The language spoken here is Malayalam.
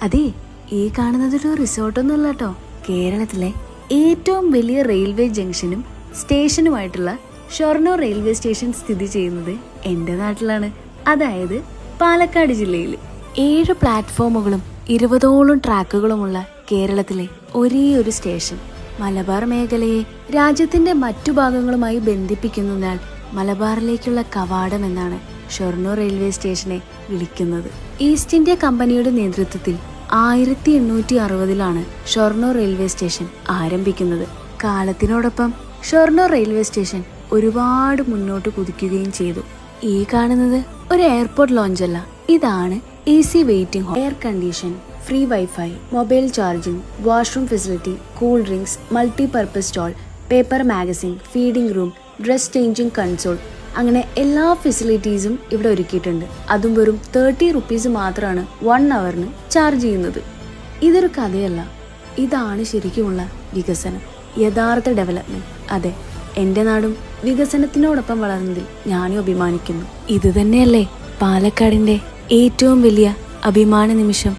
അതെ, ഈ കാണുന്നതൊരു റിസോർട്ടൊന്നുമല്ല കേട്ടോ. കേരളത്തിലെ ഏറ്റവും വലിയ റെയിൽവേ ജംഗ്ഷനും സ്റ്റേഷനുമായിട്ടുള്ള ഷൊർണൂർ റെയിൽവേ സ്റ്റേഷൻ സ്ഥിതി ചെയ്യുന്നത് എൻ്റെ നാട്ടിലാണ്. അതായത് പാലക്കാട് ജില്ലയിൽ. 7 പ്ലാറ്റ്ഫോമുകളും 20ഓളം ട്രാക്കുകളുമുള്ള കേരളത്തിലെ ഒരേ ഒരു സ്റ്റേഷൻ. മലബാർ മേഖലയെ രാജ്യത്തിന്റെ മറ്റു ഭാഗങ്ങളുമായി ബന്ധിപ്പിക്കുന്നതിനാൽ മലബാറിലേക്കുള്ള കവാടം എന്നാണ് ഷൊർണൂർ റെയിൽവേ സ്റ്റേഷനെ വിളിക്കുന്നത്. ഈസ്റ്റ് ഇന്ത്യ കമ്പനിയുടെ നേതൃത്വത്തിൽ 1860 ഷൊർണൂർ റെയിൽവേ സ്റ്റേഷൻ ആരംഭിക്കുന്നത്. കാലത്തിനോടൊപ്പം ഷൊർണൂർ റെയിൽവേ സ്റ്റേഷൻ ഒരുപാട് മുന്നോട്ട് കുതിക്കുകയും ചെയ്തു. ഈ കാണുന്നത് ഒരു എയർപോർട്ട് ലോഞ്ചല്ല, ഇതാണ് AC waiting hall, air condition, free wifi, mobile charging, washroom facility, cool drinks, multipurpose stall, paper magazine, feeding room, dress changing console, അങ്ങനെ എല്ലാ ഫെസിലിറ്റീസും ഇവിടെ ഒരുക്കിയിട്ടുണ്ട്. അതും വെറും 30 റുപ്പീസ് മാത്രമാണ് 1 അവറിന് ചാർജ് ചെയ്യുന്നത്. ഇതൊരു കഥയല്ല, ഇതാണ് ശരിക്കുമുള്ള വികസനം, യഥാർത്ഥ ഡെവലപ്മെന്റ്. അതെ, എൻ്റെ നാടും വികസനത്തിനോടൊപ്പം വളർന്നതിൽ ഞാനും അഭിമാനിക്കുന്നു. ഇത് തന്നെയല്ലേ പാലക്കാടിന്റെ ഏറ്റവും വലിയ അഭിമാന നിമിഷം.